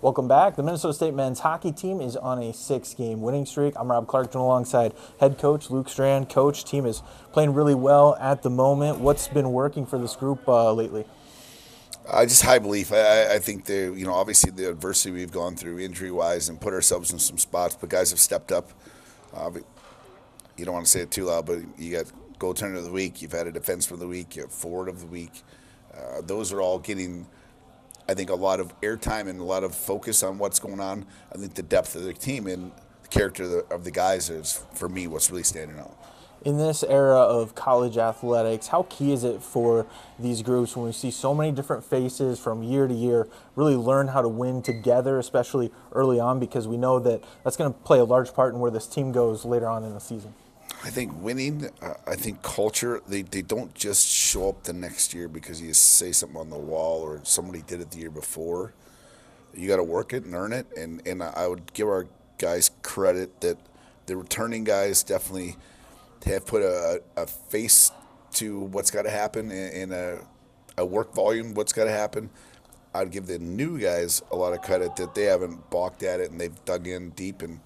Welcome back. The Minnesota State men's hockey team is on a 6-game winning streak. I'm Rob Clarkton alongside head coach Luke Strand. Coach, team is playing really well at the moment. What's been working for this group lately? Just high belief. I think obviously the adversity we've gone through injury-wise and put ourselves in some spots, but guys have stepped up. But you don't want to say it too loud, but you got goaltender of the week, you've had a defenseman of the week, you have forward of the week. Those are all getting, I think, a lot of airtime and a lot of focus on what's going on. I think the depth of the team and the character of the guys is, for me, what's really standing out. In this era of college athletics, how key is it for these groups when we see so many different faces from year to year really learn how to win together, especially early on, because we know that that's going to play a large part in where this team goes later on in the season? I think winning, I think culture, they don't just show up the next year because you say something on the wall or somebody did it the year before. You got to work it and earn it, and I would give our guys credit that the returning guys definitely have put a face to what's got to happen and a work volume, what's got to happen. I'd give the new guys a lot of credit that they haven't balked at it and they've dug in deep, and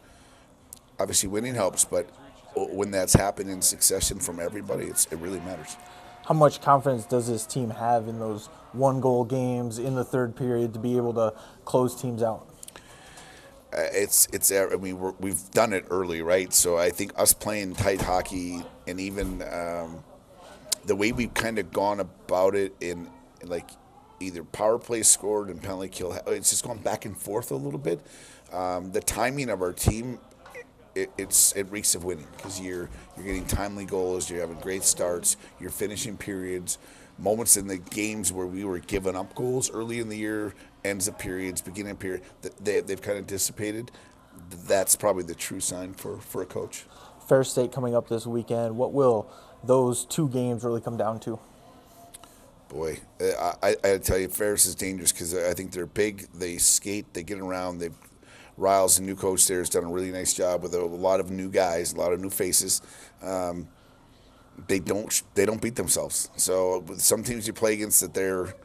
obviously winning helps, but when that's happened in succession from everybody, it really matters. How much confidence does this team have in those one-goal games in the third period to be able to close teams out? I mean, we've done it early, right? So I think us playing tight hockey and even the way we've kind of gone about it in like either power play scored and penalty kill, it's just gone back and forth a little bit. The timing of our team, it reeks of winning because you're getting timely goals, you're having great starts, you're finishing periods. Moments in the games where we were giving up goals early in the year, ends of periods, beginning of period, they've kind of dissipated. That's probably the true sign for a coach. Fair State coming up this weekend. What will those two games really come down to? Boy, I tell you, Ferris is dangerous because I think they're big, they skate, they get around. Riles, the new coach there, has done a really nice job with a lot of new guys, a lot of new faces. They don't beat themselves. So with some teams you play against that they're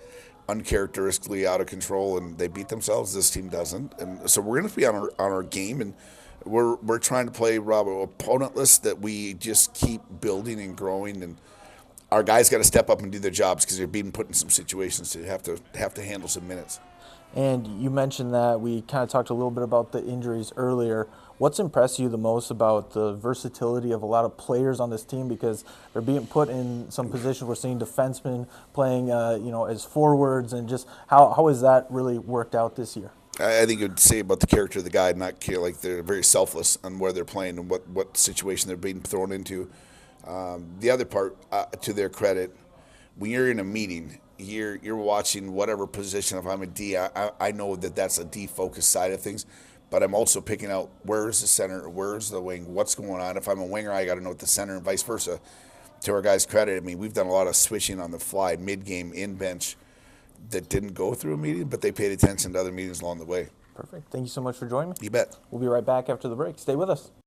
uncharacteristically out of control and they beat themselves. This team doesn't, and so we're going to be on our game, and we're trying to play, Rob, an opponent list that we just keep building and growing, and our guys got to step up and do their jobs because they're being put in some situations to have to handle some minutes. And you mentioned that we kind of talked a little bit about the injuries earlier. What's impressed you the most about the versatility of a lot of players on this team, because they're being put in some positions? We're seeing defensemen playing, as forwards, and just how has that really worked out this year? I think it would say about the character of the guy, not care, like they're very selfless on where they're playing and what situation they're being thrown into. The other part, to their credit, when you're in a meeting, you're watching whatever position. If I'm a D, I know that that's a D-focused side of things, but I'm also picking out where's the center, where's the wing, what's going on. If I'm a winger, I got to know what the center and vice versa. To our guys' credit, I mean, we've done a lot of switching on the fly, mid-game, in-bench, that didn't go through a meeting, but they paid attention to other meetings along the way. Perfect. Thank you so much for joining me. You bet. We'll be right back after the break. Stay with us.